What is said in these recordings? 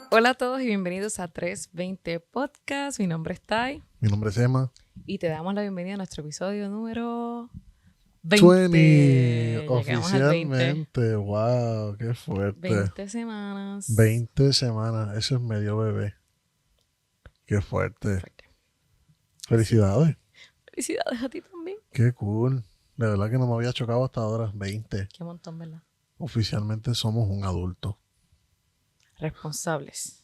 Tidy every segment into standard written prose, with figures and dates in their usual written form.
Hola a todos y bienvenidos a 320 Podcast. Mi nombre es Tai Mi nombre es Emma. y te damos la bienvenida a nuestro episodio número 20, 20. Llegamos al 20. oficialmente. Wow, qué fuerte. 20 semanas. 20 semanas, eso es medio bebé. Qué fuerte. Fuerte. Felicidades. Felicidades a ti también. Qué cool. De verdad que no me había chocado hasta ahora. 20. Qué montón, ¿verdad? Oficialmente somos un adulto. Responsables.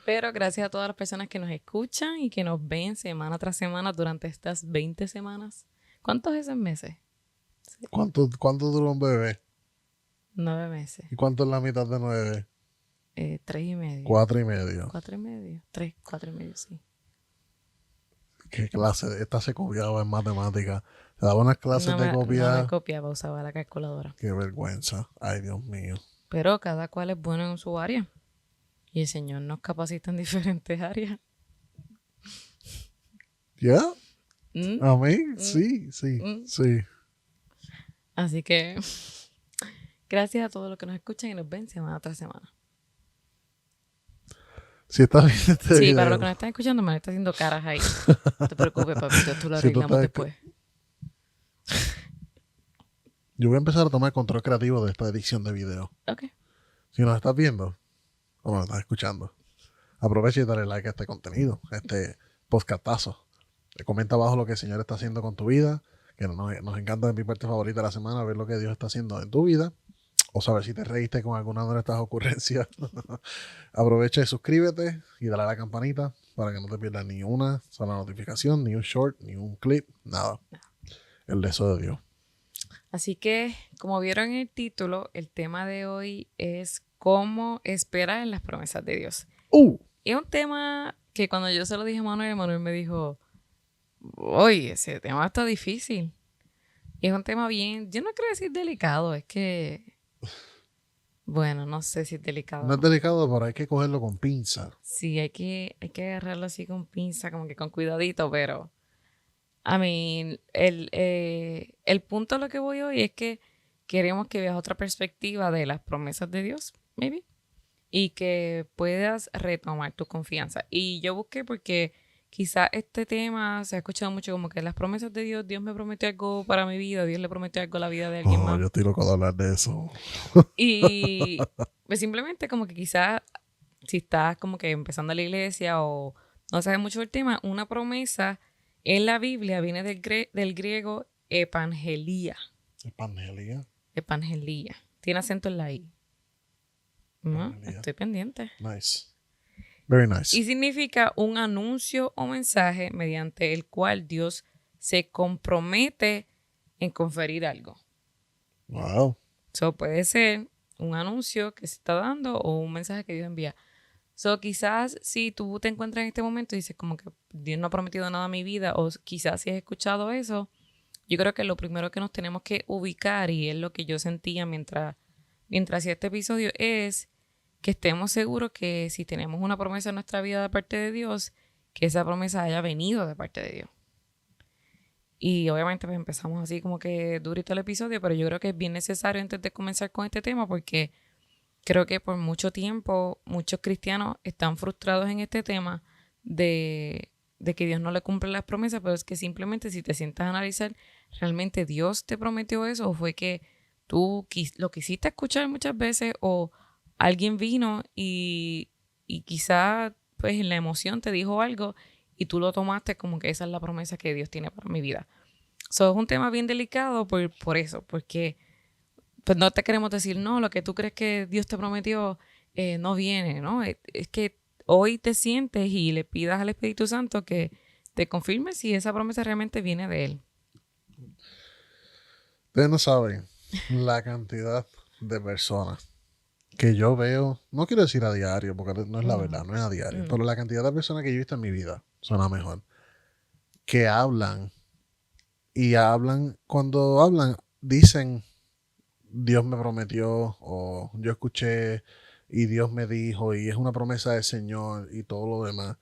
Pero gracias a todas las personas que nos escuchan y que nos ven semana tras semana durante estas 20 semanas. ¿Cuántos es en meses? ¿Cuánto dura un bebé? 9 meses. ¿Y cuánto es la mitad de 9? 3,5. 4,5. 4,5. 3, 4,5, sí. ¿Qué clase? Esta se copiaba en matemática. Se daba unas clases de No copiar. me copiaba, usaba la calculadora. Qué vergüenza. Ay, Dios mío. Pero cada cual es bueno en su área. Y el Señor nos capacita en diferentes áreas. ¿Ya? ¿Mm? ¿A mí? Sí. Así que gracias a todos los que nos escuchan y nos ven semana tras semana. Si estás viendo este Sí, video, para los que nos están escuchando, me está haciendo caras ahí. No te preocupes, papito, tú lo Si tú arreglamos estás- después. yo voy a empezar a tomar control creativo de esta edición de video. Ok. Si nos estás viendo o nos estás escuchando, aprovecha y dale like a este contenido, a este podcastazo. Comenta abajo lo que el Señor está haciendo con tu vida, que nos encanta, de mi parte favorita de la semana, ver lo que Dios está haciendo en tu vida, o saber si te reíste con alguna de nuestras ocurrencias. Aprovecha y suscríbete y dale a la campanita para que no te pierdas ni una sola notificación, ni un short, ni un clip, nada. El deseo de Dios. Así que, como vieron en el título, el tema de hoy es cómo esperar en las promesas de Dios. Y es un tema que cuando yo se lo dije a Manuel me dijo, oye, ese tema está difícil. Y es un tema bien, yo no quiero decir delicado, es que, bueno, no sé si es delicado. No es delicado, pero hay que cogerlo con pinza. Sí, hay que agarrarlo así con pinza, como que con cuidadito, pero, a mí, el punto a lo que voy hoy es que queremos que veas otra perspectiva de las promesas de Dios, maybe, y que puedas retomar tu confianza. Y yo busqué porque quizá este tema se ha escuchado mucho como que las promesas de Dios, Dios me prometió algo para mi vida, Dios le prometió algo a la vida de alguien más. Yo estoy loco de hablar de eso. Y pues simplemente como que quizá si estás como que empezando la iglesia o no sabes mucho del tema, una promesa en la Biblia viene del griego evangelía. Evangelía. Tiene acento en la I. ¿No? Evangelía. Estoy pendiente. Nice. Very nice. Y significa un anuncio o mensaje mediante el cual Dios se compromete en conferir algo. Wow. Eso puede ser un anuncio que se está dando o un mensaje que Dios envía. So, quizás si tú te encuentras en este momento y dices como que Dios no ha prometido nada a mi vida, o quizás si has escuchado eso, yo creo que lo primero que nos tenemos que ubicar, y es lo que yo sentía mientras hacía este episodio, es que estemos seguros que si tenemos una promesa en nuestra vida de parte de Dios, que esa promesa haya venido de parte de Dios. Y obviamente pues empezamos así como que durito el episodio, pero yo creo que es bien necesario antes de comenzar con este tema porque creo que por mucho tiempo muchos cristianos están frustrados en este tema de que Dios no le cumple las promesas, pero es que simplemente si te sientas a analizar, ¿realmente Dios te prometió eso? ¿O fue que tú lo quisiste escuchar muchas veces o alguien vino y quizá pues en la emoción te dijo algo y tú lo tomaste como que esa es la promesa que Dios tiene para mi vida? So, es un tema bien delicado por eso, porque pues no te queremos decir, no, lo que tú crees que Dios te prometió no viene, ¿no? Es que hoy te sientes y le pidas al Espíritu Santo que te confirme si esa promesa realmente viene de Él. Ustedes no saben la cantidad de personas que yo veo, no quiero decir a diario, porque no es la verdad, no es a diario, pero la cantidad de personas que yo he visto en mi vida, suena mejor, que hablan y cuando hablan, dicen, Dios me prometió, o yo escuché y Dios me dijo, y es una promesa del Señor y todo lo demás.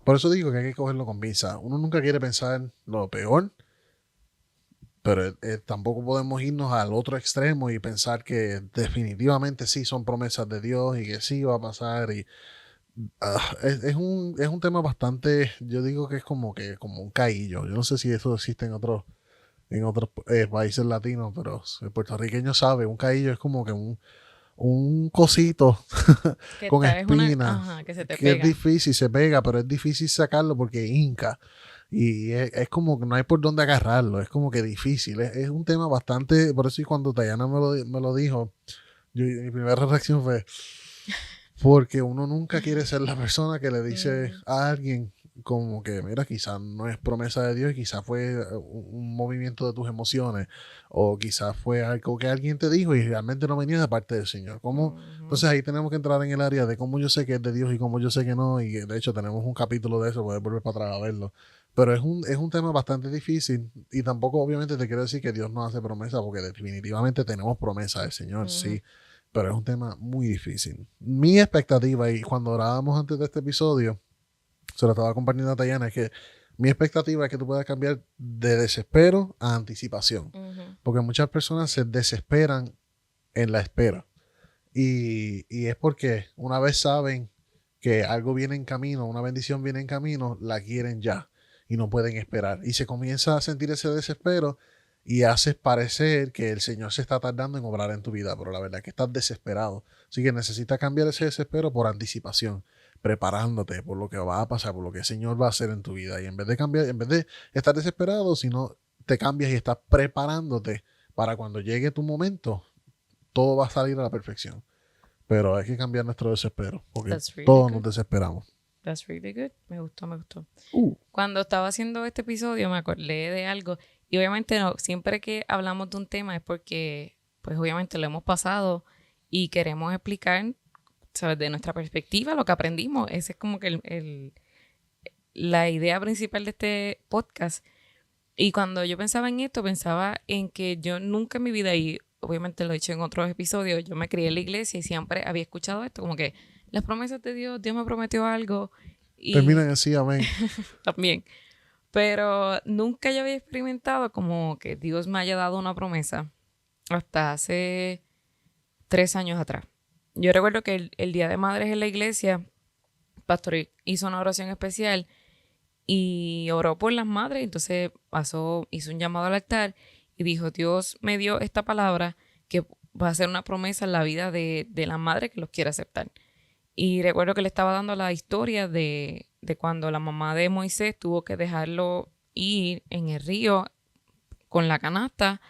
Por eso digo que hay que cogerlo con pinza. Uno nunca quiere pensar lo peor, Pero tampoco podemos irnos al otro extremo y pensar que definitivamente sí son promesas de Dios y que sí va a pasar. Y es un tema bastante, yo digo que es como un caillo. Yo no sé si eso existe en otros países latinos, pero el puertorriqueño sabe, un caillo es como que un cosito Que con esta es una, espinas, ajá, que se te que es pega. difícil, se pega, pero es difícil sacarlo porque hinca. Y es como que no hay por dónde agarrarlo, es como que difícil. Es un tema bastante, por eso y cuando Tayana me lo dijo, mi primera reacción fue, porque uno nunca quiere ser la persona que le dice Ujú, a alguien como que, mira, quizás no es promesa de Dios, quizás fue un movimiento de tus emociones, o quizás fue algo que alguien te dijo y realmente no venía de parte del Señor. ¿Cómo? ujú. Entonces ahí tenemos que entrar en el área de cómo yo sé que es de Dios y cómo yo sé que no, y de hecho tenemos un capítulo de eso, puedes volver para atrás a verlo. Pero es un tema bastante difícil y tampoco obviamente te quiero decir que Dios no hace promesa, porque definitivamente tenemos promesa del Señor, Ujú. sí, pero es un tema muy difícil. Mi expectativa, y cuando orábamos antes de este episodio, se lo estaba compartiendo a Tayana, es que mi expectativa es que tú puedas cambiar de desespero a anticipación, Ujú. porque muchas personas se desesperan en la espera, y es porque una vez saben que algo viene en camino, una bendición viene en camino, la quieren ya y no pueden esperar. Y se comienza a sentir ese desespero y haces parecer que el Señor se está tardando en obrar en tu vida, pero la verdad es que estás desesperado. Así que necesitas cambiar ese desespero por anticipación, preparándote por lo que va a pasar, por lo que el Señor va a hacer en tu vida. Y en vez de cambiar, en vez de estar desesperado, sino te cambias y estás preparándote para cuando llegue tu momento, todo va a salir a la perfección. Pero hay que cambiar nuestro desespero, porque That's really todos nos good. desesperamos. That's really good. Me gustó, me gustó. Uh, Cuando estaba haciendo este episodio me acordé de algo y obviamente no, siempre que hablamos de un tema es porque pues obviamente lo hemos pasado y queremos explicar, ¿sabes? De nuestra perspectiva lo que aprendimos. Esa es como que la idea principal de este podcast. Y cuando yo pensaba en esto, pensaba en que yo nunca en mi vida, y obviamente lo he dicho en otros episodios, yo me crié en la iglesia y siempre había escuchado esto, como que las promesas de Dios, Dios me prometió algo terminan y así, amén. también. Pero nunca yo había experimentado como que Dios me haya dado una promesa hasta hace 3 años atrás. Yo recuerdo que el Día de Madres en la iglesia, el pastor hizo una oración especial y oró por las madres. Entonces hizo un llamado al altar y dijo, Dios me dio esta palabra que va a ser una promesa en la vida de la madre que los quiere aceptar. Y recuerdo que le estaba dando la historia de cuando la mamá de Moisés tuvo que dejarlo ir en el río con la canasta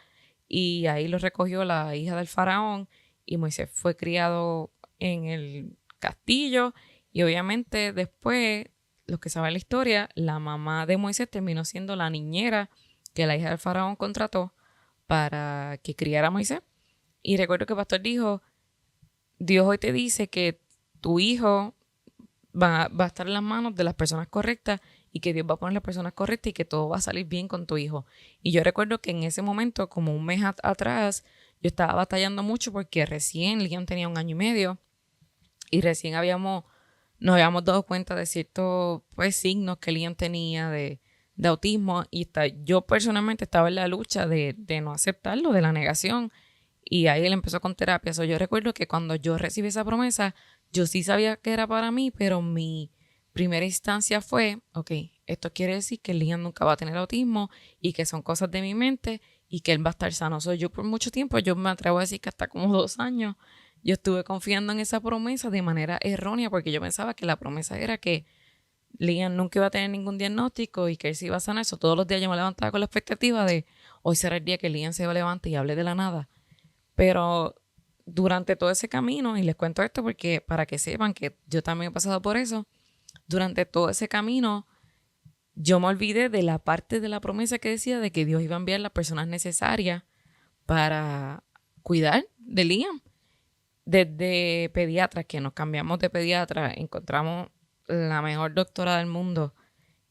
y ahí lo recogió la hija del faraón y Moisés fue criado en el castillo y obviamente después, los que saben la historia, la mamá de Moisés terminó siendo la niñera que la hija del faraón contrató para que criara a Moisés. Y recuerdo que el pastor dijo, Dios hoy te dice que tu hijo va a estar en las manos de las personas correctas y que Dios va a poner las personas correctas y que todo va a salir bien con tu hijo. Y yo recuerdo que en ese momento, como un mes atrás, yo estaba batallando mucho porque recién Liam tenía 1 año y medio y recién nos habíamos dado cuenta de ciertos pues, signos que Liam tenía de autismo y yo personalmente estaba en la lucha de no aceptarlo, de la negación. Y ahí él empezó con terapia. So, yo recuerdo que cuando yo recibí esa promesa, yo sí sabía que era para mí, pero mi primera instancia fue, ok, esto quiere decir que Liam nunca va a tener autismo y que son cosas de mi mente y que él va a estar sano. So, yo por mucho tiempo, yo me atrevo a decir que hasta como 2 años, yo estuve confiando en esa promesa de manera errónea porque yo pensaba que la promesa era que Liam nunca iba a tener ningún diagnóstico y que él se iba a sanar. Eso todos los días yo me levantaba con la expectativa de hoy será el día que Liam se levante y hable de la nada. Pero durante todo ese camino, y les cuento esto porque para que sepan que yo también he pasado por eso, durante todo ese camino yo me olvidé de la parte de la promesa que decía de que Dios iba a enviar las personas necesarias para cuidar de Liam. Desde pediatras, que nos cambiamos de pediatra, encontramos la mejor doctora del mundo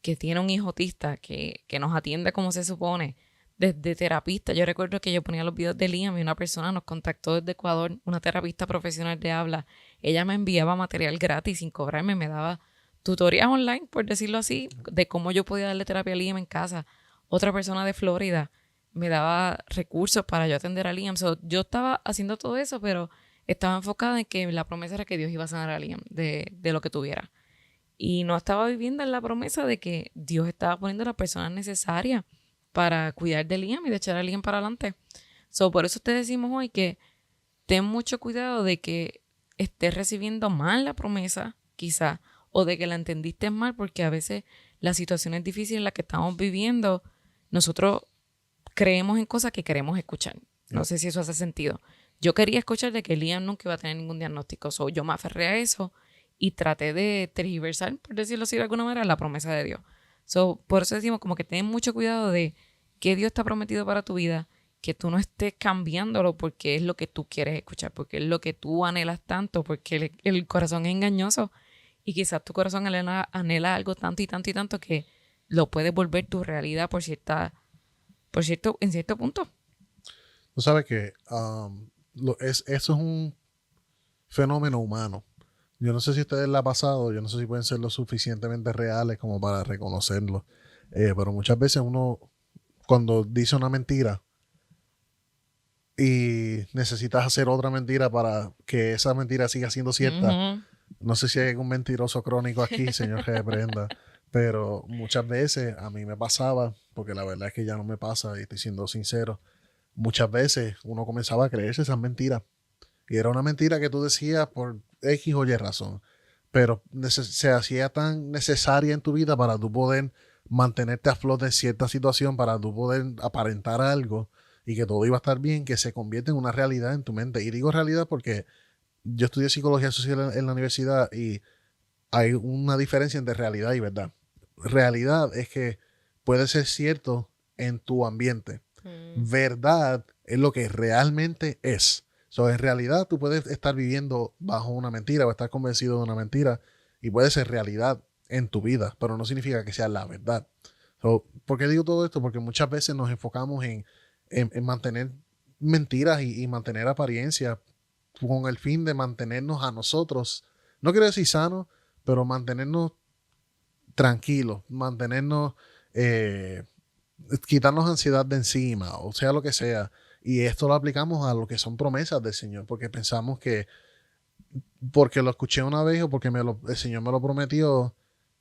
que tiene un hijo autista, que nos atiende como se supone, desde terapista. Yo recuerdo que yo ponía los videos de Liam y una persona nos contactó desde Ecuador, una terapista profesional de habla. Ella me enviaba material gratis sin cobrarme, me daba tutorías online, por decirlo así, de cómo yo podía darle terapia a Liam en casa. Otra persona de Florida me daba recursos para yo atender a Liam. So, yo estaba haciendo todo eso, pero estaba enfocada en que la promesa era que Dios iba a sanar a Liam de lo que tuviera. Y no estaba viviendo en la promesa de que Dios estaba poniendo las personas necesarias para cuidar de Liam y de echar a Liam para adelante. So, por eso te decimos hoy que ten mucho cuidado de que estés recibiendo mal la promesa, quizá, o de que la entendiste mal, porque a veces las situaciones difíciles en las que estamos viviendo, nosotros creemos en cosas que queremos escuchar. No sé si eso hace sentido. Yo quería escuchar de que Liam nunca iba a tener ningún diagnóstico. So, yo me aferré a eso y traté de tergiversar, por decirlo así de alguna manera, la promesa de Dios. So, por eso decimos como que ten mucho cuidado de que Dios está prometido para tu vida, que tú no estés cambiándolo porque es lo que tú quieres escuchar, porque es lo que tú anhelas tanto, porque el corazón es engañoso y quizás tu corazón anhela algo tanto y tanto y tanto que lo puedes volver tu realidad en cierto punto. Tú sabes que eso es un fenómeno humano. Yo no sé si a ustedes le ha pasado, yo no sé si pueden ser lo suficientemente reales como para reconocerlo, pero muchas veces uno, cuando dice una mentira y necesitas hacer otra mentira para que esa mentira siga siendo cierta, no sé si hay algún mentiroso crónico aquí, señor que reprenda, pero muchas veces a mí me pasaba, porque la verdad es que ya no me pasa y estoy siendo sincero, muchas veces uno comenzaba a creerse esas mentiras. Y era una mentira que tú decías por X o Y razón. Pero se hacía tan necesaria en tu vida para tú poder mantenerte a flote en cierta situación, para tú poder aparentar algo y que todo iba a estar bien, que se convierte en una realidad en tu mente. Y digo realidad porque yo estudié psicología social en la universidad y hay una diferencia entre realidad y verdad. Realidad es que puede ser cierto en tu ambiente. Verdad es lo que realmente es. So, en realidad tú puedes estar viviendo bajo una mentira o estar convencido de una mentira y puede ser realidad en tu vida, pero no significa que sea la verdad. So, ¿por qué digo todo esto? Porque muchas veces nos enfocamos en mantener mentiras y mantener apariencias con el fin de mantenernos a nosotros, no quiero decir sanos, pero mantenernos tranquilos, mantenernos, quitarnos ansiedad de encima, o sea lo que sea. Y esto lo aplicamos a lo que son promesas del Señor, porque pensamos que porque lo escuché una vez o porque el Señor me lo prometió,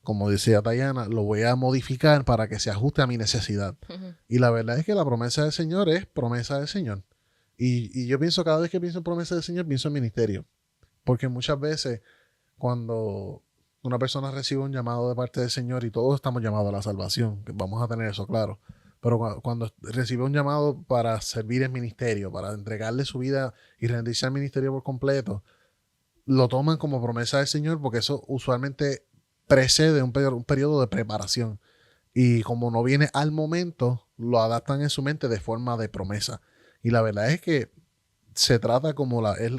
como decía Tayana, lo voy a modificar para que se ajuste a mi necesidad. Y la verdad es que la promesa del Señor es promesa del Señor. Y yo pienso, cada vez que pienso en promesa del Señor, pienso en ministerio. Porque muchas veces cuando una persona recibe un llamado de parte del Señor, y todos estamos llamados a la salvación, que vamos a tener eso claro, pero cuando recibe un llamado para servir en ministerio, para entregarle su vida y rendirse al ministerio por completo, lo toman como promesa del Señor porque eso usualmente precede un periodo de preparación. Y como no viene al momento, lo adaptan en su mente de forma de promesa. Y la verdad es que se trata es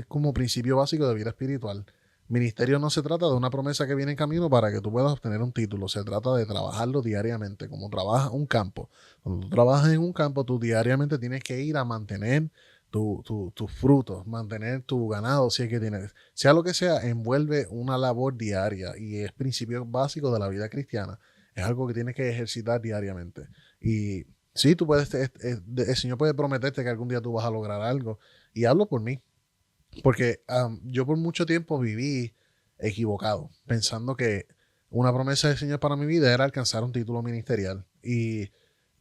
como principio básico de vida espiritual. Ministerio no se trata de una promesa que viene en camino para que tú puedas obtener un título. Se trata de trabajarlo diariamente, como trabajas un campo. Cuando tú trabajas en un campo, tú diariamente tienes que ir a mantener tus frutos, mantener tu ganado, si es que tienes. Sea lo que sea, envuelve una labor diaria y es principio básico de la vida cristiana. Es algo que tienes que ejercitar diariamente. Y sí, tú puedes, el Señor puede prometerte que algún día tú vas a lograr algo. Y hablo por mí, porque yo por mucho tiempo viví equivocado, pensando que una promesa del Señor para mi vida era alcanzar un título ministerial. Y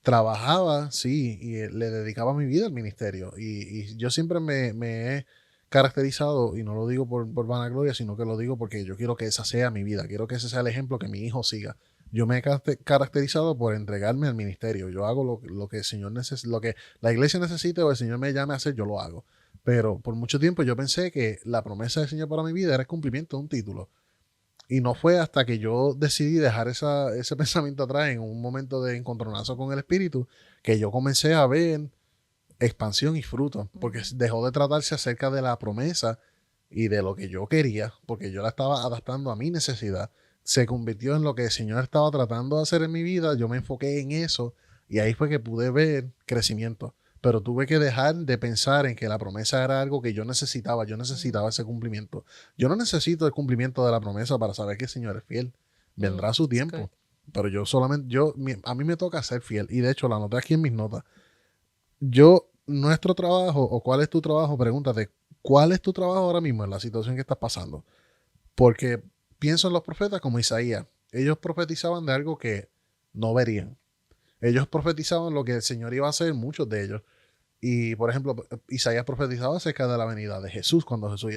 trabajaba, sí, y le dedicaba mi vida al ministerio. Y yo siempre me he caracterizado, y no lo digo por vanagloria, sino que lo digo porque yo quiero que esa sea mi vida, quiero que ese sea el ejemplo que mi hijo siga. Yo me he caracterizado por entregarme al ministerio. Yo hago lo que el Señor lo que la iglesia necesite o el Señor me llame a hacer, yo lo hago. Pero por mucho tiempo yo pensé que la promesa del Señor para mi vida era el cumplimiento de un título. Y no fue hasta que yo decidí dejar ese pensamiento atrás en un momento de encontronazo con el Espíritu que yo comencé a ver expansión y fruto. Porque dejó de tratarse acerca de la promesa y de lo que yo quería, porque yo la estaba adaptando a mi necesidad. Se convirtió en lo que el Señor estaba tratando de hacer en mi vida. Yo me enfoqué en eso y ahí fue que pude ver crecimiento. Pero tuve que dejar de pensar en que la promesa era algo que yo necesitaba ese cumplimiento. Yo no necesito el cumplimiento de la promesa para saber que el Señor es fiel. Vendrá su tiempo. Pero yo solamente, a mí me toca ser fiel. Y de hecho, la anoté aquí en mis notas. Nuestro trabajo, o cuál es tu trabajo, pregúntate, ¿cuál es tu trabajo ahora mismo en la situación que estás pasando? Porque pienso en los profetas como Isaías. Ellos profetizaban de algo que no verían. Ellos profetizaban lo que el Señor iba a hacer, muchos de ellos. Y, por ejemplo, Isaías profetizaba acerca de la venida de Jesús,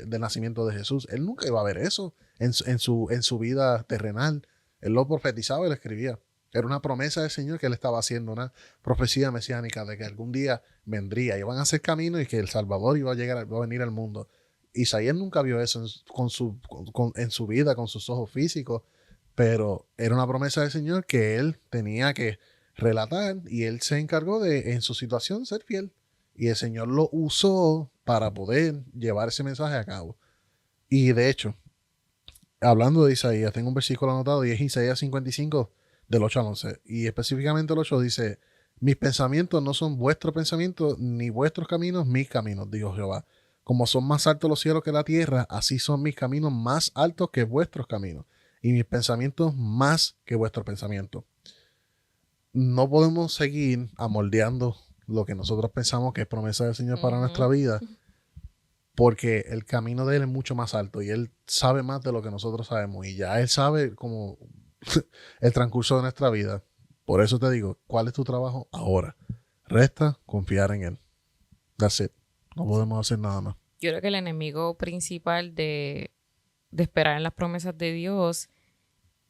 del nacimiento de Jesús. Él nunca iba a ver eso en su vida terrenal. Él lo profetizaba y lo escribía. Era una promesa del Señor que él estaba haciendo, una profecía mesiánica de que algún día vendría, iban a hacer camino y que el Salvador iba a venir al mundo. Isaías nunca vio eso en su vida, con sus ojos físicos, pero era una promesa del Señor que él tenía que relatar y él se encargó de, en su situación, ser fiel. Y el Señor lo usó para poder llevar ese mensaje a cabo. Y de hecho, hablando de Isaías, tengo un versículo anotado y es Isaías 55, del 8 al 11. Y específicamente el 8 dice: mis pensamientos no son vuestros pensamientos, ni vuestros caminos mis caminos, dijo Jehová. Como son más altos los cielos que la tierra, así son mis caminos más altos que vuestros caminos, y mis pensamientos más que vuestros pensamientos. No podemos seguir amoldeando lo que nosotros pensamos que es promesa del Señor para nuestra vida, porque el camino de Él es mucho más alto y Él sabe más de lo que nosotros sabemos, y ya Él sabe como el transcurso de nuestra vida. Por eso te digo, ¿cuál es tu trabajo ahora? Resta confiar en Él. That's it. No podemos hacer nada más. Yo creo que el enemigo principal de esperar en las promesas de Dios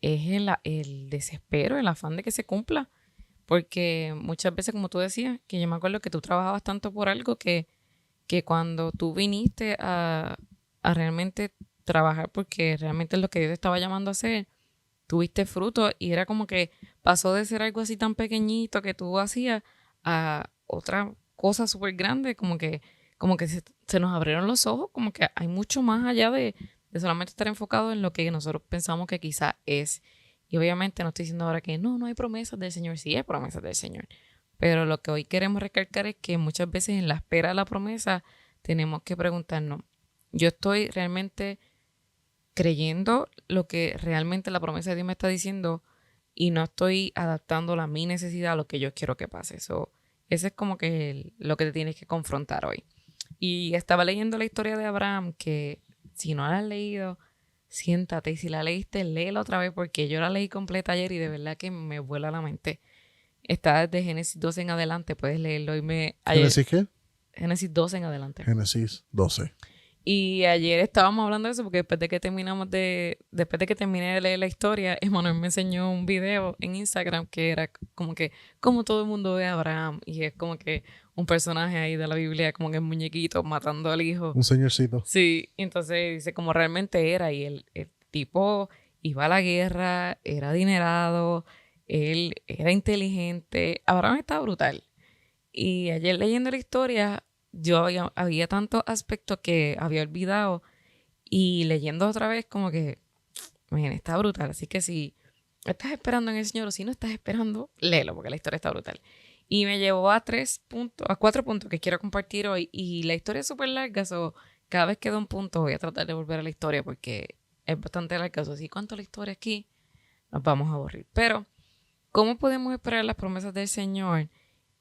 es el desespero, el afán de que se cumpla. Porque muchas veces, como tú decías, que yo me acuerdo que tú trabajabas tanto por algo que cuando tú viniste a realmente trabajar, porque realmente es lo que Dios te estaba llamando a hacer, tuviste fruto y era como que pasó de ser algo así tan pequeñito que tú hacías a otra cosa súper grande, como que se nos abrieron los ojos, como que hay mucho más allá de solamente estar enfocado en lo que nosotros pensamos que quizá es. Y obviamente no estoy diciendo ahora que no hay promesas del Señor, sí hay promesas del Señor. Pero lo que hoy queremos recalcar es que muchas veces en la espera de la promesa tenemos que preguntarnos, ¿yo estoy realmente creyendo lo que realmente la promesa de Dios me está diciendo y no estoy adaptándola a mi necesidad, a lo que yo quiero que pase? Eso es como que lo que te tienes que confrontar hoy. Y estaba leyendo la historia de Abraham, que si no la has leído, siéntate, y si la leíste, léela otra vez, porque yo la leí completa ayer y de verdad que me vuela la mente. Está desde Génesis 12 en adelante, puedes leerlo. ¿Génesis qué? Génesis 12 en adelante. Génesis 12. Y ayer estábamos hablando de eso porque después de que terminé de leer la historia, Emanuel me enseñó un video en Instagram que era como que como todo el mundo ve a Abraham, y es como que un personaje ahí de la Biblia, como que el muñequito matando al hijo. Un señorcito. Sí, entonces dice como realmente era, y el tipo iba a la guerra, era adinerado, él era inteligente, Abraham estaba brutal. Y ayer leyendo la historia, yo había tantos aspectos que había olvidado, y leyendo otra vez como que, miren, está brutal. Así que si estás esperando en el Señor o si no estás esperando, léelo porque la historia está brutal. Y me llevó a 4 puntos que quiero compartir hoy, y la historia es súper larga, cada vez que doy un punto voy a tratar de volver a la historia porque es bastante larga. Así cuánto la historia aquí, nos vamos a aburrir. Pero, ¿cómo podemos esperar las promesas del Señor?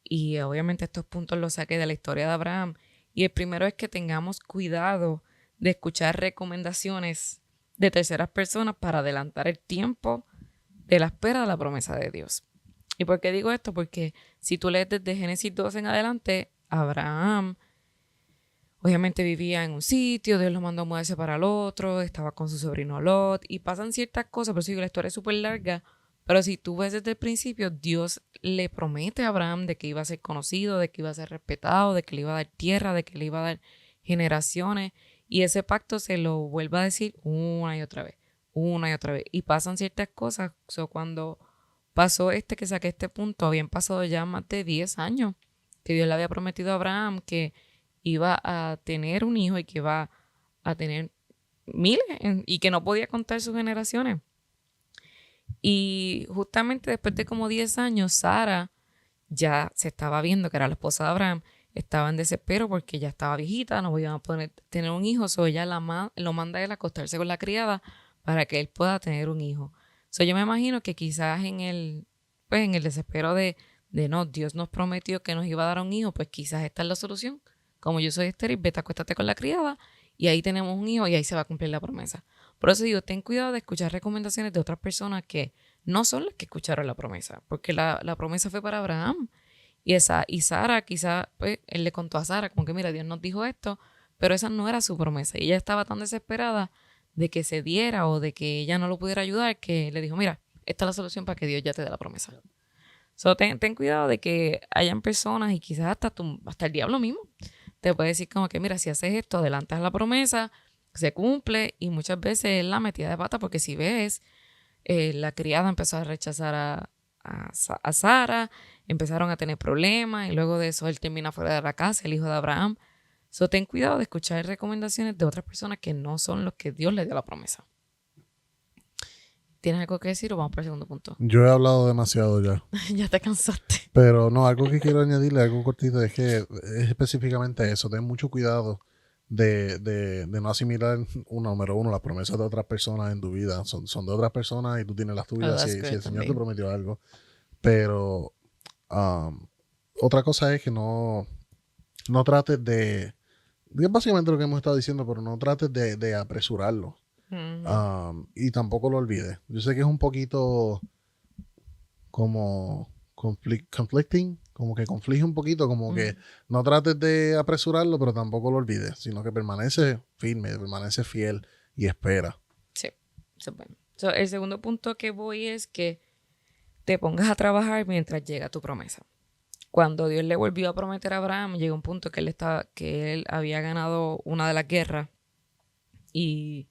Y obviamente estos puntos los saqué de la historia de Abraham. Y el primero es que tengamos cuidado de escuchar recomendaciones de terceras personas para adelantar el tiempo de la espera de la promesa de Dios. ¿Y por qué digo esto? Porque si tú lees desde Génesis 12 en adelante, Abraham obviamente vivía en un sitio, Dios lo mandó a mudarse para el otro, estaba con su sobrino Lot, y pasan ciertas cosas, por eso digo, la historia es súper larga. Pero si tú ves desde el principio, Dios le promete a Abraham de que iba a ser conocido, de que iba a ser respetado, de que le iba a dar tierra, de que le iba a dar generaciones. Y ese pacto se lo vuelve a decir una y otra vez, una y otra vez. Y pasan ciertas cosas. Cuando pasó que saqué este punto, habían pasado ya más de 10 años que Dios le había prometido a Abraham que iba a tener un hijo y que iba a tener miles y que no podía contar sus generaciones. Y justamente después de como 10 años, Sara ya se estaba viendo, que era la esposa de Abraham, estaba en desespero porque ya estaba viejita, no iban a poder tener un hijo. Ella lo manda a él a acostarse con la criada para que él pueda tener un hijo. Yo me imagino que quizás en el desespero de de no, Dios nos prometió que nos iba a dar un hijo, pues quizás esta es la solución. Como yo soy estéril, vete, acuéstate con la criada y ahí tenemos un hijo y ahí se va a cumplir la promesa. Por eso digo, ten cuidado de escuchar recomendaciones de otras personas que no son las que escucharon la promesa, porque la promesa fue para Abraham. Y Sara, quizás, pues, él le contó a Sara, como que mira, Dios nos dijo esto, pero esa no era su promesa. Y ella estaba tan desesperada de que se diera o de que ella no lo pudiera ayudar, que le dijo, mira, esta es la solución para que Dios ya te dé la promesa. So, ten cuidado de que hayan personas y quizás hasta el diablo mismo te puede decir como que, mira, si haces esto, adelantas la promesa, se cumple, y muchas veces es la metida de pata, porque si ves, la criada empezó a rechazar a Sara, empezaron a tener problemas, y luego de eso él termina fuera de la casa, el hijo de Abraham. So, ten cuidado de escuchar recomendaciones de otras personas que no son los que Dios le dio la promesa. ¿Tienes algo que decir o vamos para el segundo punto? Yo he hablado demasiado ya. Ya te cansaste. Pero no, algo que quiero añadirle, algo cortito, es que es específicamente eso. Ten mucho cuidado de no asimilar, número uno, las promesas de otras personas en tu vida. Son de otras personas y tú tienes las tuyas si el Señor te prometió algo. Pero otra cosa es que no trates de... Es básicamente lo que hemos estado diciendo, pero no trates de apresurarlo. Y tampoco lo olvides. Yo sé que es un poquito como conflicting, como que conflige un poquito, como que no trates de apresurarlo, pero tampoco lo olvides, sino que permanece firme, permanece fiel y espera. Sí, eso es bueno. So, el segundo punto que voy es que te pongas a trabajar mientras llega tu promesa. Cuando Dios le volvió a prometer a Abraham, llegó un punto que él había ganado una de las guerras, y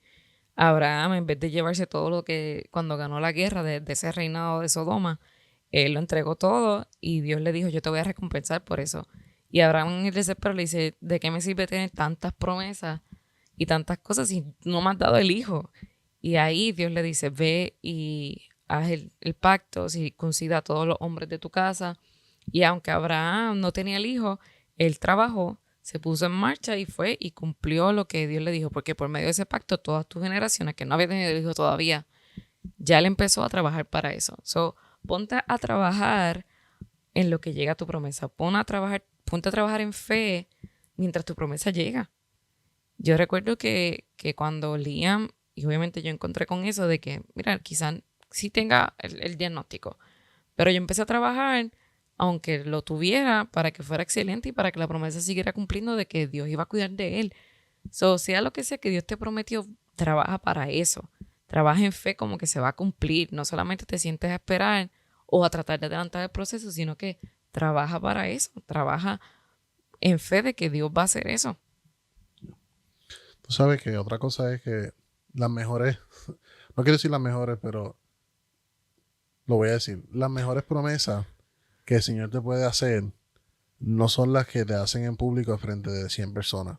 Abraham, en vez de llevarse todo lo que cuando ganó la guerra de ese reinado de Sodoma, él lo entregó todo y Dios le dijo, yo te voy a recompensar por eso. Y Abraham en el desespero le dice, ¿de qué me sirve tener tantas promesas y tantas cosas si no me has dado el hijo? Y ahí Dios le dice, ve y haz el pacto, circuncida a todos los hombres de tu casa. Y aunque Abraham no tenía el hijo, él trabajó, se puso en marcha y fue y cumplió lo que Dios le dijo, porque por medio de ese pacto todas tus generaciones que no habían tenido el hijo todavía, ya él empezó a trabajar para eso. So, ponte a trabajar en lo que llega a tu promesa. Ponte a trabajar en fe mientras tu promesa llega. Yo recuerdo que cuando Liam, y obviamente yo encontré con eso de que, mira, quizás sí tenga el diagnóstico, pero yo empecé a trabajar aunque lo tuviera para que fuera excelente y para que la promesa siguiera cumpliendo de que Dios iba a cuidar de él. So, sea lo que sea que Dios te prometió, trabaja para eso. Trabaja en fe como que se va a cumplir. No solamente te sientes a esperar o a tratar de adelantar el proceso, sino que trabaja para eso. Trabaja en fe de que Dios va a hacer eso. Tú sabes que otra cosa es que las mejores, no quiero decir las mejores, pero lo voy a decir, las mejores promesas que el Señor te puede hacer no son las que te hacen en público frente de 100 personas.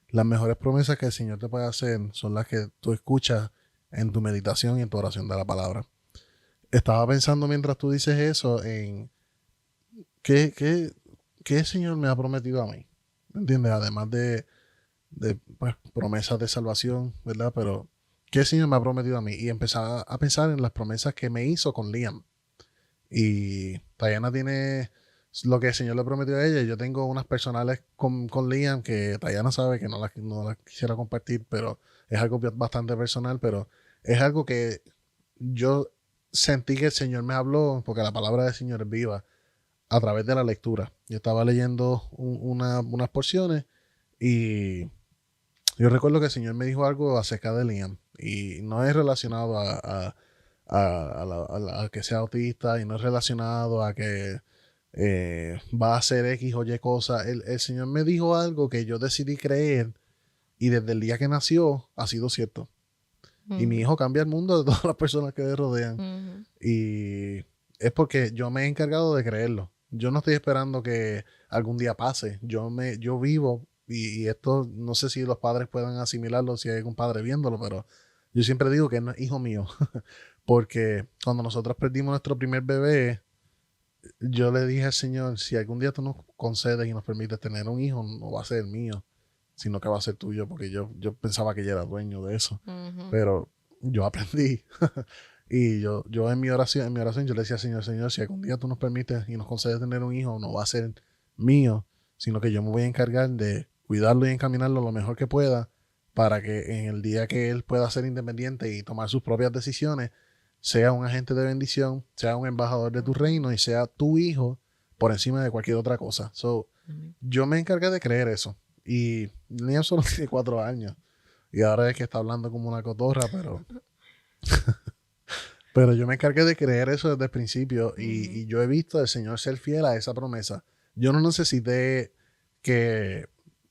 Las mejores promesas que el Señor te puede hacer son las que tú escuchas en tu meditación y en tu oración de la palabra. Estaba pensando mientras tú dices eso en qué el Señor me ha prometido a mí. ¿Me entiendes? Además de pues, promesas de salvación, ¿verdad? Pero ¿qué el Señor me ha prometido a mí? Y empezaba a pensar en las promesas que me hizo con Liam. Y Tayana tiene lo que el Señor le prometió a ella. Yo tengo unas personales con Liam que Tayana sabe que no las quisiera compartir, pero es algo bastante personal, pero es algo que yo sentí que el Señor me habló, porque la palabra del Señor es viva, a través de la lectura. Yo estaba leyendo unas porciones y yo recuerdo que el Señor me dijo algo acerca de Liam y no es relacionado a que sea autista y no es relacionado a que va a hacer X o Y cosa. El Señor me dijo algo que yo decidí creer y desde el día que nació ha sido cierto. Y mi hijo cambia el mundo de todas las personas que le rodean. Y es porque yo me he encargado de creerlo. Yo no estoy esperando que algún día pase. Yo vivo y esto no sé si los padres puedan asimilarlo, si hay algún padre viéndolo, pero yo siempre digo que no es hijo mío. Porque cuando nosotros perdimos nuestro primer bebé, yo le dije al Señor, si algún día tú nos concedes y nos permites tener un hijo, no va a ser mío, sino que va a ser tuyo, porque yo pensaba que ya era dueño de eso. Pero yo aprendí Y yo en mi oración, yo le decía, Señor, si algún día tú nos permites y nos concedes tener un hijo, no va a ser mío, sino que yo me voy a encargar de cuidarlo y encaminarlo lo mejor que pueda para que en el día que él pueda ser independiente y tomar sus propias decisiones, sea un agente de bendición, sea un embajador de tu reino y sea tu hijo por encima de cualquier otra cosa. So, yo me encargué de creer eso. Y Liam solo tiene 4 años. Y ahora es que está hablando como una cotorra, pero yo me encargué de creer eso desde el principio y yo he visto al Señor ser fiel a esa promesa. Yo no necesité que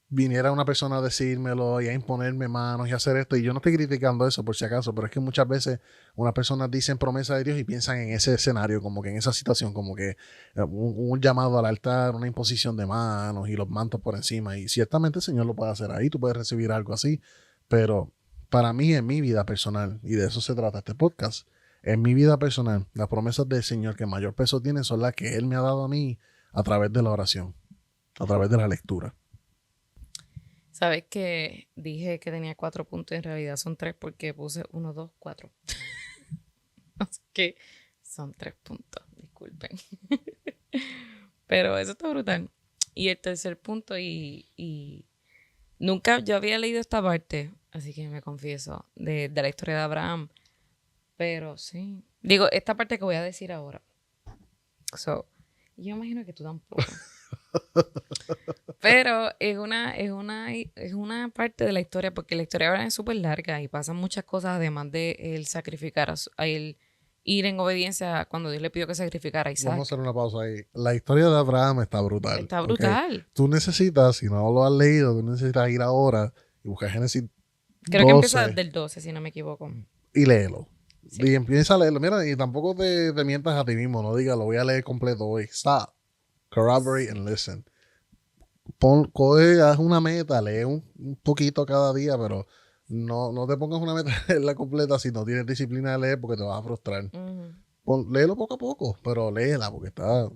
viniera una persona a decírmelo y a imponerme manos y hacer esto. Y yo no estoy criticando eso por si acaso, pero es que muchas veces unas personas dicen promesa de Dios y piensan en ese escenario, como que en esa situación, como que un llamado al altar, una imposición de manos y los mantos por encima. Y ciertamente el Señor lo puede hacer ahí, tú puedes recibir algo así, pero para mí, en mi vida personal, y de eso se trata este podcast, en mi vida personal, las promesas del Señor que mayor peso tienen son las que Él me ha dado a mí a través de la oración, a través de la lectura. Sabes que dije que tenía 4 puntos, en realidad son 3 porque puse 1, 2, 4. Así que son 3 puntos, disculpen. Pero eso está brutal. Y el tercer punto, y nunca yo había leído esta parte, así que me confieso, de la historia de Abraham. Pero sí. Digo, esta parte que voy a decir ahora. So, yo imagino que tú tampoco. Pero es una parte de la historia, porque la historia de Abraham es súper larga y pasan muchas cosas, además de él sacrificar, a él ir en obediencia cuando Dios le pidió que sacrificara a Isaac. Vamos a hacer una pausa ahí. La historia de Abraham está brutal. Está brutal. Okay. Tú necesitas, si no lo has leído, tú necesitas ir ahora y buscar Génesis Creo 12 que empieza del 12, si no me equivoco. y léelo. Sí. Y empieza a leerlo. Mira, y tampoco te mientas a ti mismo. No digas, lo voy a leer completo hoy. Stop. Corroborate and listen. Haz una meta, lee un poquito cada día, pero no te pongas una meta de leerla completa si no tienes disciplina de leer porque te vas a frustrar. Léelo poco a poco, pero léela porque está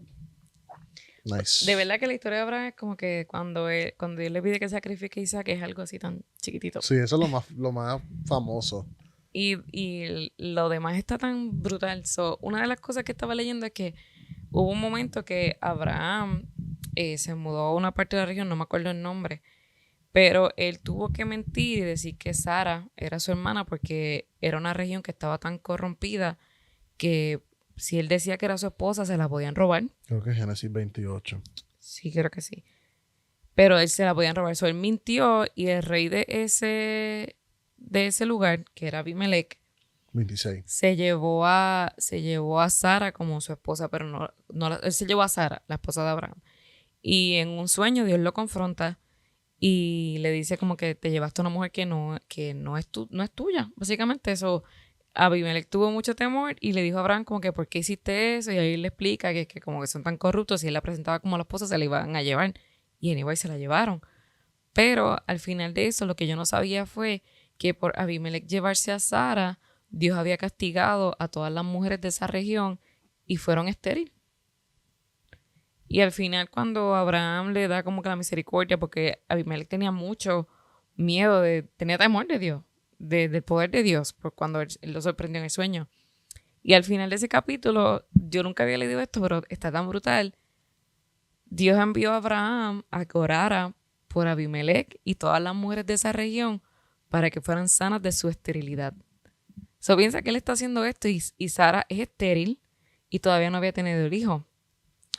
nice. De verdad que la historia de Abraham es como que cuando Dios le pide que sacrifique a Isaac, es algo así tan chiquitito. Sí, eso es lo más famoso. Y lo demás está tan brutal. So, una de las cosas que estaba leyendo es que hubo un momento que Abraham se mudó a una parte de la región, no me acuerdo el nombre, pero él tuvo que mentir y decir que Sara era su hermana porque era una región que estaba tan corrompida que si él decía que era su esposa, se la podían robar. Creo que es Génesis 28. Sí, creo que sí. Pero él se la podían robar. So, él mintió y el rey de ese lugar, que era Abimelech, 26. se llevó a Sara como su esposa, pero él se llevó a Sara, la esposa de Abraham. Y en un sueño Dios lo confronta y le dice como que te llevaste a una mujer que no es tuya. Básicamente eso, Abimelech tuvo mucho temor y le dijo a Abraham como que ¿por qué hiciste eso? Y ahí le explica que como que son tan corruptos y él la presentaba como la esposa se la iban a llevar. Y anyway se la llevaron. Pero al final de eso lo que yo no sabía fue que por Abimelech llevarse a Sara, Dios había castigado a todas las mujeres de esa región y fueron estériles. Y al final cuando Abraham le da como que la misericordia, porque Abimelech tenía mucho miedo, tenía temor de Dios, del poder de Dios, por cuando él lo sorprendió en el sueño. Y al final de ese capítulo, yo nunca había leído esto, pero está tan brutal. Dios envió a Abraham a que orara por Abimelech y todas las mujeres de esa región para que fueran sanas de su esterilidad. So piensa que él está haciendo esto y Sara es estéril y todavía no había tenido el hijo.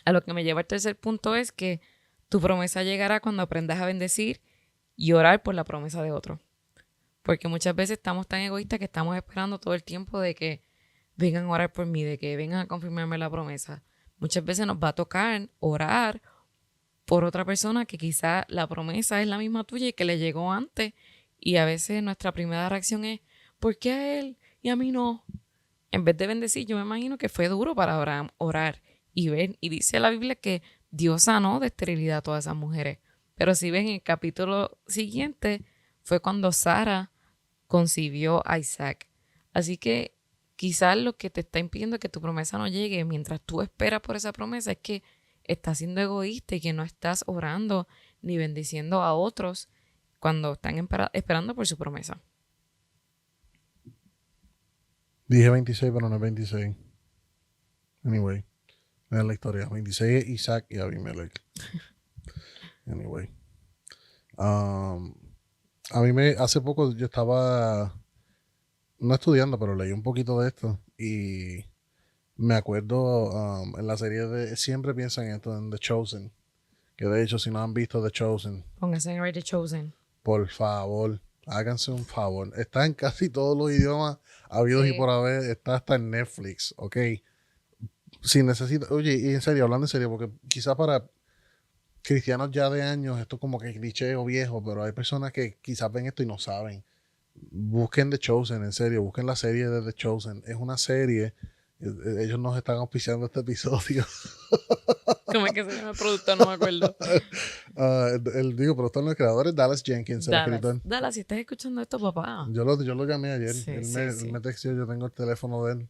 A lo que me lleva al tercer punto es que tu promesa llegará cuando aprendas a bendecir y orar por la promesa de otro. Porque muchas veces estamos tan egoístas que estamos esperando todo el tiempo de que vengan a orar por mí, de que vengan a confirmarme la promesa. Muchas veces nos va a tocar orar por otra persona que quizá la promesa es la misma tuya y que le llegó antes. Y a veces nuestra primera reacción es, ¿por qué a él y a mí no? En vez de bendecir, yo me imagino que fue duro para Abraham orar y ver. Y dice la Biblia que Dios sanó de esterilidad a todas esas mujeres. Pero si ven, en el capítulo siguiente fue cuando Sara concibió a Isaac. Así que quizás lo que te está impidiendo que tu promesa no llegue mientras tú esperas por esa promesa es que estás siendo egoísta y que no estás orando ni bendiciendo a otros cuando están esperando por su promesa. Dije 26, pero no es 26. Anyway, es la historia. 26 es Isaac y Abimelech. Anyway. Um, a mí hace poco yo estaba, no estudiando, pero leí un poquito de esto y me acuerdo en la serie siempre piensan en esto, en The Chosen, que de hecho si no han visto The Chosen, Pónganse en The Chosen. por favor, háganse un favor. Está en casi todos los idiomas habidos y Sí. por haber, está hasta en Netflix, ¿ok? Si necesita, oye, y en serio, hablando en serio, porque quizá para cristianos ya de años, esto como que cliché o viejo, pero hay personas que quizás ven esto y no saben. Busquen The Chosen, en serio, busquen la serie de The Chosen. Es una serie, ellos nos están auspiciando este episodio. ¿Cómo es que se llama el productor? No me acuerdo. Digo, pero están los creadores, Dallas Jenkins, el escritor. Dallas, si estás escuchando esto, papá. Yo lo llamé ayer, Sí, él, sí, él sí. me texteó, yo tengo el teléfono de él.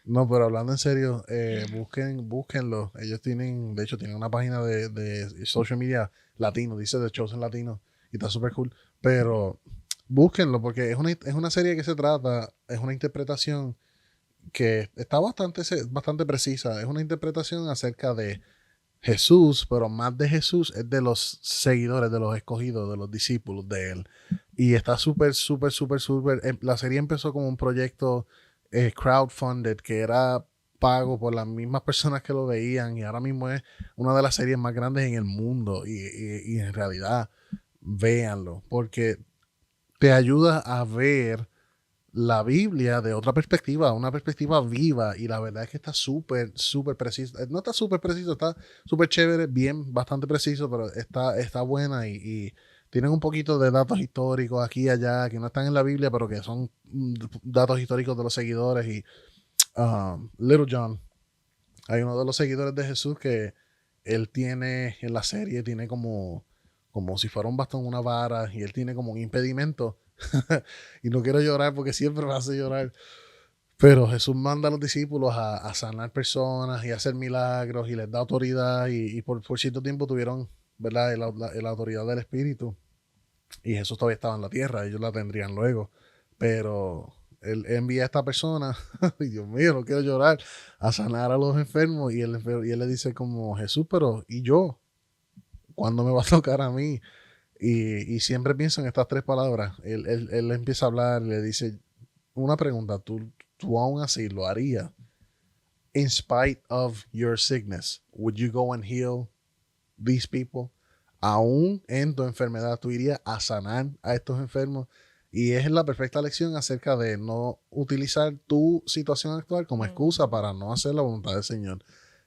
No, pero hablando en serio, búsquenlo. Ellos tienen, de hecho, tienen una página de social media latino, dice The Chosen Latino, y está súper cool. Pero búsquenlo, porque es una serie que se trata, es una interpretación que está bastante precisa. Es una interpretación acerca de Jesús, pero más de Jesús es de los seguidores, de los escogidos, de los discípulos de él. Y está súper. La serie empezó como un proyecto crowdfunded que era pago por las mismas personas que lo veían y ahora mismo es una de las series más grandes en el mundo y en realidad véanlo porque te ayuda a ver la Biblia de otra perspectiva, una perspectiva viva, y la verdad es que está súper preciso. No está súper preciso, está súper chévere, bien, bastante preciso, pero está buena y tienen un poquito de datos históricos aquí y allá que no están en la Biblia, pero que son datos históricos de los seguidores. Y Little John, hay uno de los seguidores de Jesús que él tiene en la serie, tiene como si fuera un bastón, una vara, y él tiene como un impedimento. Y no quiero llorar porque siempre me hace llorar. Pero Jesús manda a los discípulos a sanar personas y a hacer milagros y les da autoridad y por cierto tiempo tuvieron, ¿verdad? La autoridad del Espíritu. Y Jesús todavía estaba en la tierra, ellos la tendrían luego. Pero él envía a esta persona, y Dios mío, no quiero llorar, a sanar a los enfermos. Y él le dice como, Jesús, pero ¿y yo? ¿Cuándo me va a tocar a mí? Y siempre pienso en estas tres palabras. Él empieza a hablar, le dice, una pregunta, ¿tú aún así lo harías? In spite of your sickness, would you go and heal these people? Aún en tu enfermedad, ¿tú irías a sanar a estos enfermos? Y es la perfecta lección acerca de no utilizar tu situación actual como excusa para no hacer la voluntad del Señor.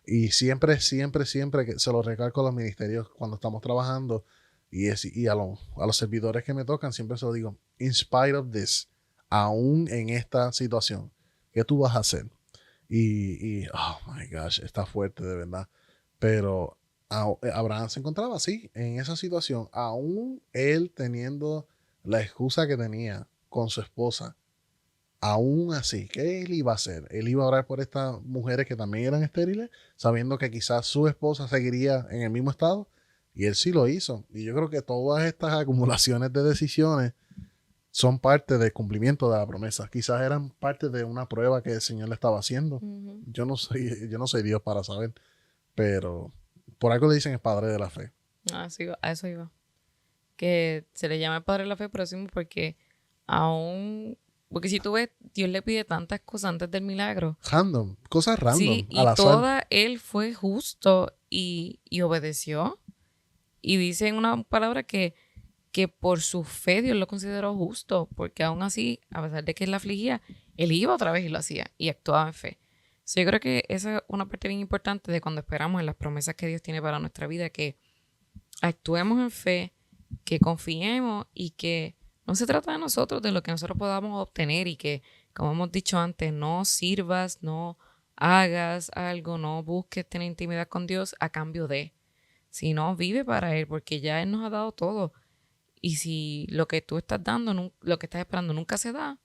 Y siempre que se lo recalco a los ministerios cuando estamos trabajando y a los servidores que me tocan, siempre se lo digo, in spite of this, aún en esta situación, ¿qué tú vas a hacer? Oh my gosh, está fuerte de verdad. Pero Abraham se encontraba así, en esa situación, aún él teniendo la excusa que tenía con su esposa. Aún así, ¿qué él iba a hacer? Él iba a orar por estas mujeres que también eran estériles, sabiendo que quizás su esposa seguiría en el mismo estado, y él sí lo hizo. Y yo creo que todas estas acumulaciones de decisiones son parte del cumplimiento de la promesa. Quizás eran parte de una prueba que el Señor le estaba haciendo. Yo no soy Dios para saber, pero por algo le dicen el padre de la fe. A eso iba. Que se le llama el padre de la fe, pero decimos porque aún... Porque si tú ves, Dios le pide tantas cosas antes del milagro. Random, cosas random, Sí, y él fue justo y obedeció. Y dice en una palabra que por su fe Dios lo consideró justo, porque aún así, a pesar de que él la afligía, él iba otra vez y lo hacía y actuaba en fe. So, yo creo que esa es una parte bien importante de cuando esperamos en las promesas que Dios tiene para nuestra vida, que actuemos en fe, que confiemos y que no se trata de nosotros, de lo que nosotros podamos obtener y que, como hemos dicho antes, no sirvas, no hagas algo, no busques tener intimidad con Dios a cambio de, sino vive para Él, porque ya Él nos ha dado todo. Y si lo que tú estás dando, lo que estás esperando nunca se da,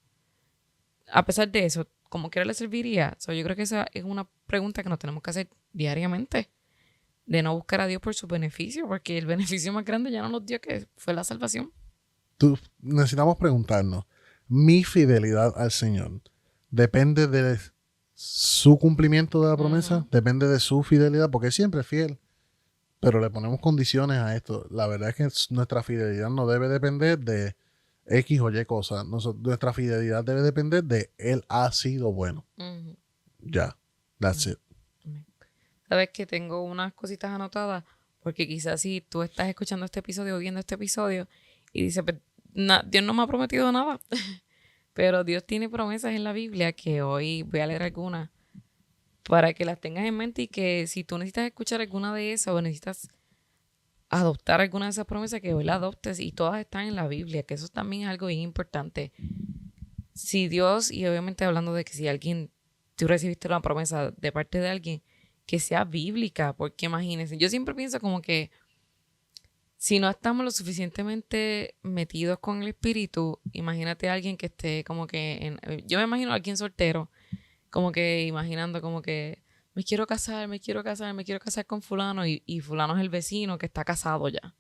a pesar de eso, ¿cómo quiera le serviría? So, yo creo que esa es una pregunta que nos tenemos que hacer diariamente, de no buscar a Dios por su beneficio, porque el beneficio más grande ya no nos dio, que fue la salvación. Necesitamos preguntarnos, mi fidelidad al Señor depende de su cumplimiento de la promesa, depende de su fidelidad, porque Él siempre es fiel. Pero le ponemos condiciones a esto. La verdad es que nuestra fidelidad no debe depender de X o Y cosas. Nuestra fidelidad debe depender de Él ha sido bueno. Ya. That's it. Sabes que tengo unas cositas anotadas, porque quizás si tú estás escuchando este episodio o viendo este episodio y dices, pues, Dios no me ha prometido nada, pero Dios tiene promesas en la Biblia que hoy voy a leer algunas para que las tengas en mente y que si tú necesitas escuchar alguna de esas o necesitas adoptar alguna de esas promesas, que hoy la adoptes, y todas están en la Biblia, que eso también es algo bien importante. Si Dios, y obviamente hablando de que si tú recibiste una promesa de parte de alguien, que sea bíblica, porque imagínense, yo siempre pienso como que si no estamos lo suficientemente metidos con el espíritu, imagínate a alguien que esté como que, yo me imagino a alguien soltero, como que imaginando como que me quiero casar con fulano, y fulano es el vecino que está casado ya.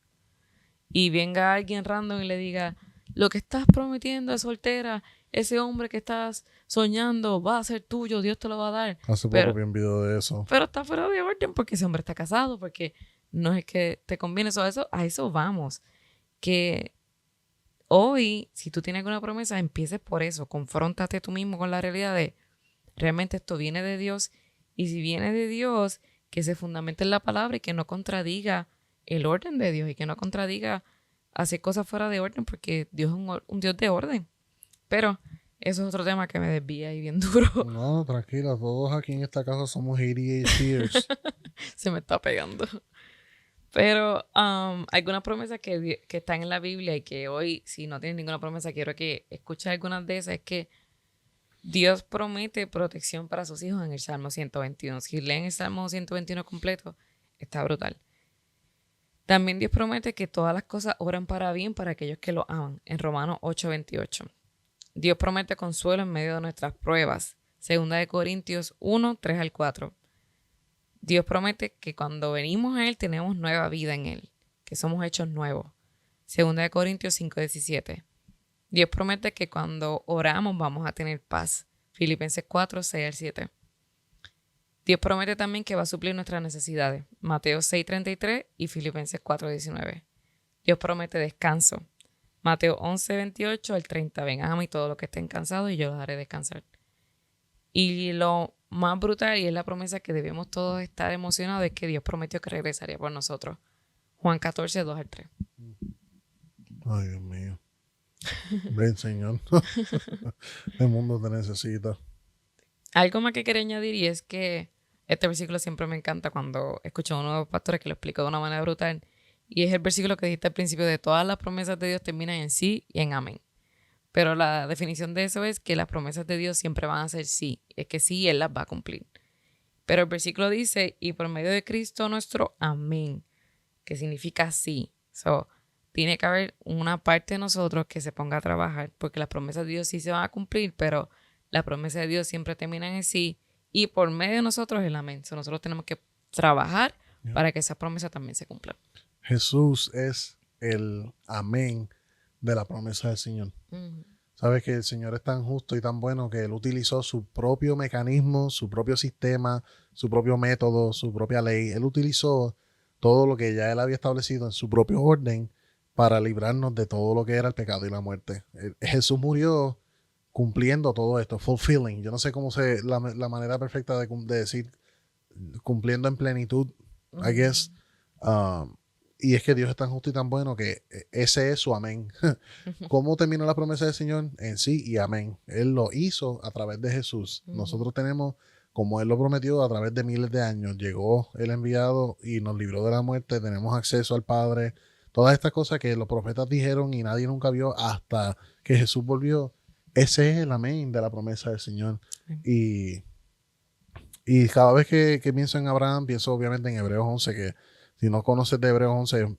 Y venga alguien random y le diga, lo que estás prometiendo es soltera, ese hombre que estás soñando va a ser tuyo, Dios te lo va a dar. Hace poco vi un video de eso. Pero está fuera de orden porque ese hombre está casado, porque no es que te conviene. A eso vamos. Que hoy, si tú tienes alguna promesa, empieces por eso. Confróntate tú mismo con la realidad de realmente esto viene de Dios. Y si viene de Dios, que se fundamente en la palabra y que no contradiga el orden de Dios y que no contradiga hacer cosas fuera de orden, porque Dios es un Dios de orden. Pero eso es otro tema que me desvía ahí bien duro. No, tranquila, todos aquí en esta casa somos ADHDers. Se me está pegando. Pero algunas promesas que están en la Biblia y que hoy, si no tienes ninguna promesa, quiero que escuches algunas de esas. Es que Dios promete protección para sus hijos en el Salmo 121. Si leen el Salmo 121 completo, está brutal. También Dios promete que todas las cosas obran para bien para aquellos que lo aman, en Romanos 8:28. Dios promete consuelo en medio de nuestras pruebas, 2 Corintios 1:3-4. Dios promete que cuando venimos a Él tenemos nueva vida en Él, que somos hechos nuevos, 2 Corintios 5:17. Dios promete que cuando oramos vamos a tener paz, Filipenses 4:6-7. Dios promete también que va a suplir nuestras necesidades, Mateo 6:33 y Filipenses 4:19. Dios promete descanso, Mateo 11:28-30. Vengan a mí todos los que estén cansados y yo los haré descansar. Y lo más brutal, y es la promesa que debemos todos estar emocionados, es que Dios prometió que regresaría por nosotros. Juan 14:2-3. Ay, Dios mío. Ven, Señor. El mundo te necesita. Algo más que quería añadir, y es que este versículo siempre me encanta cuando escucho a uno de los pastores que lo explica de una manera brutal. Y es el versículo que dijiste al principio, de todas las promesas de Dios terminan en sí y en amén. Pero la definición de eso es que las promesas de Dios siempre van a ser sí. Es que sí, Él las va a cumplir. Pero el versículo dice, y por medio de Cristo nuestro amén, que significa sí. Tiene que haber una parte de nosotros que se ponga a trabajar, porque las promesas de Dios sí se van a cumplir, pero las promesas de Dios siempre terminan en sí, y por medio de nosotros el amén. Nosotros tenemos que trabajar para que esa promesa también se cumpla. Jesús es el amén de la promesa del Señor. Sabes que el Señor es tan justo y tan bueno que Él utilizó su propio mecanismo, su propio sistema, su propio método, su propia ley. Él utilizó todo lo que ya Él había establecido en su propio orden para librarnos de todo lo que era el pecado y la muerte. Jesús murió cumpliendo todo esto, fulfilling. Yo no sé cómo la manera perfecta de decir cumpliendo en plenitud, I guess. Y es que Dios es tan justo y tan bueno que ese es su amén. ¿Cómo terminó la promesa del Señor? En sí y amén. Él lo hizo a través de Jesús. Nosotros tenemos, como Él lo prometió, a través de miles de años. Llegó el enviado y nos libró de la muerte. Tenemos acceso al Padre. Todas estas cosas que los profetas dijeron y nadie nunca vio hasta que Jesús volvió. Ese es el amén de la promesa del Señor. Y cada vez que pienso en Abraham, pienso obviamente en Hebreos 11, que si no conoces de Hebreos 11,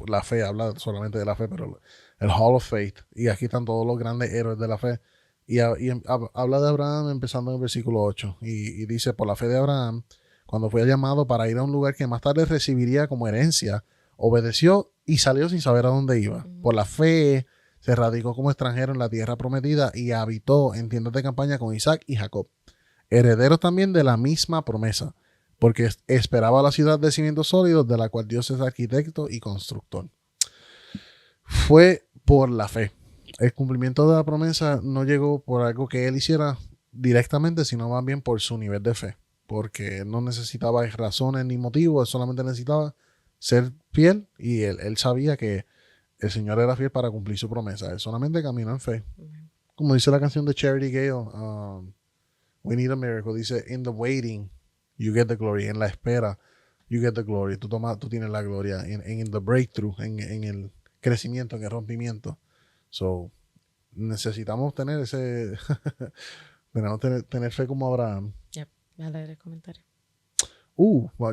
la fe, habla solamente de la fe, pero el Hall of Faith. Y aquí están todos los grandes héroes de la fe. Y habla de Abraham empezando en el versículo 8. Y dice, por la fe de Abraham, cuando fue llamado para ir a un lugar que más tarde recibiría como herencia, obedeció y salió sin saber a dónde iba. Por la fe se radicó como extranjero en la tierra prometida y habitó en tiendas de campaña con Isaac y Jacob, herederos también de la misma promesa, porque esperaba la ciudad de cimientos sólidos de la cual Dios es arquitecto y constructor. Fue por la fe. El cumplimiento de la promesa no llegó por algo que él hiciera directamente, sino más bien por su nivel de fe, porque no necesitaba razones ni motivos, él solamente necesitaba ser fiel y él sabía que el Señor era fiel para cumplir su promesa. Él solamente caminó en fe. Como dice la canción de Charity Gale, We Need a Miracle, dice, in the waiting, you get the glory. En la espera, you get the glory. Tú tienes la gloria. En the breakthrough, en el crecimiento, en el rompimiento. So, necesitamos tener ese... tener fe como Abraham. Yep. Voy a leer el comentario.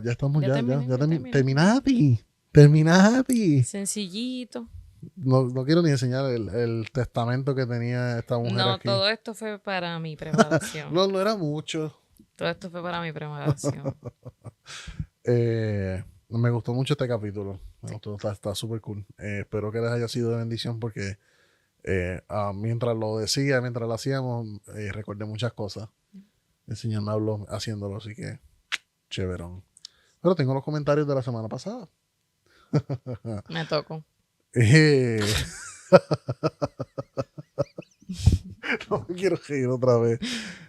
Ya estamos ya terminé. terminaste. Sencillito. No quiero ni enseñar el testamento que tenía esta mujer aquí. Todo esto fue para mi preparación. No era mucho. Todo esto fue para mi preparación. Me gustó mucho este capítulo. Me gustó, está súper cool. Espero que les haya sido de bendición porque mientras lo hacíamos, recordé muchas cosas. El Señor me habló haciéndolo, así que chéverón. Pero tengo los comentarios de la semana pasada. Me toco. No me quiero reír otra vez.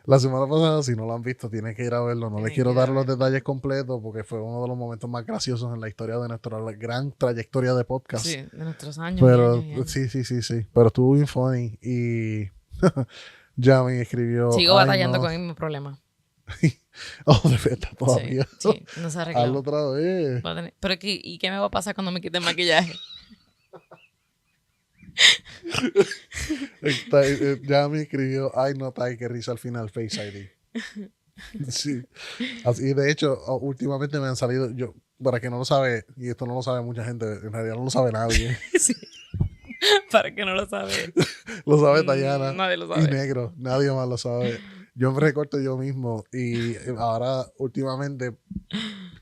La semana pasada, si no lo han visto, tienen que ir a verlo. No les quiero dar los detalles completos porque fue uno de los momentos más graciosos en la historia de nuestra gran trayectoria de podcast. Sí, de nuestros años. Pero años. Sí. Pero estuvo bien funny y ya me escribió. Sigo batallando con el mismo problema. De verdad, todavía. Sí, no se arregló. Hazlo otra vez. Pero ¿y qué me va a pasar cuando me quite el maquillaje? Ya me escribió, ay no, Tai, qué risa al final, Face ID. Sí. Así, de hecho, últimamente me han salido, para que no lo sabe, y esto no lo sabe mucha gente, en realidad no lo sabe nadie. Sí. Para que no lo sabe. Lo sabe Tayana. Nadie lo sabe. Y Negro, nadie más lo sabe. Yo me recorto yo mismo y ahora últimamente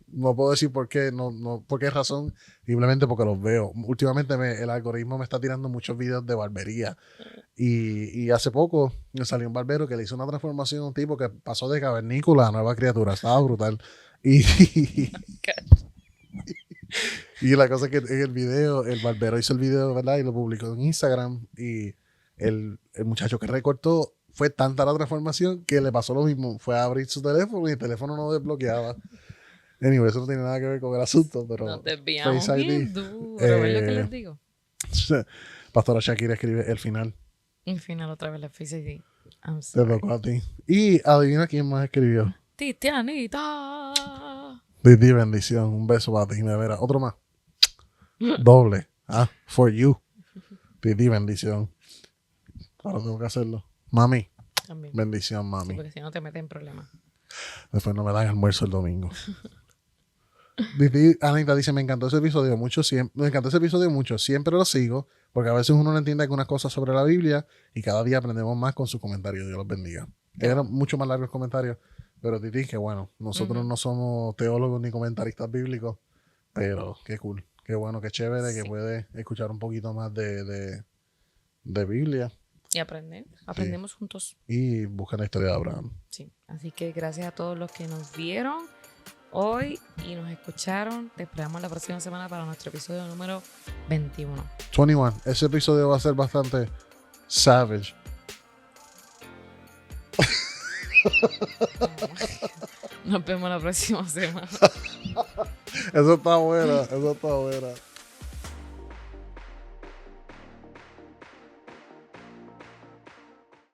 no puedo decir por qué, no por qué razón, simplemente porque los veo. Últimamente el algoritmo me está tirando muchos videos de barbería y hace poco me salió un barbero que le hizo una transformación a un tipo que pasó de cavernícola a nueva criatura. Estaba brutal. Y la cosa es que en el video, el barbero hizo el video, ¿verdad? Y lo publicó en Instagram y el muchacho que recortó, fue tanta la transformación que le pasó lo mismo. Fue a abrir su teléfono y el teléfono no desbloqueaba. Anyway, eso no tiene nada que ver con el asunto, pero... Nos desviamos Face ID, bien duro, ¿ves lo que les digo? Pastora Shakira escribe el final. El final otra vez la Face ID. Te tocó a ti. Y adivina quién más escribió. Titianita. Titi, bendición. Un beso para ti, me verá. Otro más. Doble. For you. Titi, bendición. Ahora tengo que hacerlo. Mami. También. Bendición, mami. Sí, porque si no te meten en problemas. Después no me dan almuerzo el domingo. Anita dice, me encantó ese episodio mucho. Siempre lo sigo, porque a veces uno no entiende algunas cosas sobre la Biblia y cada día aprendemos más con sus comentarios. Dios los bendiga. Eran mucho más largos comentarios, pero Titi, que bueno, nosotros no somos teólogos ni comentaristas bíblicos, pero qué cool, qué bueno, qué chévere que puede escuchar un poquito más de Biblia. Y aprendemos juntos. Y buscar la historia de Abraham. Sí, así que gracias a todos los que nos vieron hoy y nos escucharon. Te esperamos la próxima semana para nuestro episodio número 21. Ese episodio va a ser bastante savage. Nos vemos la próxima semana. Eso está buena.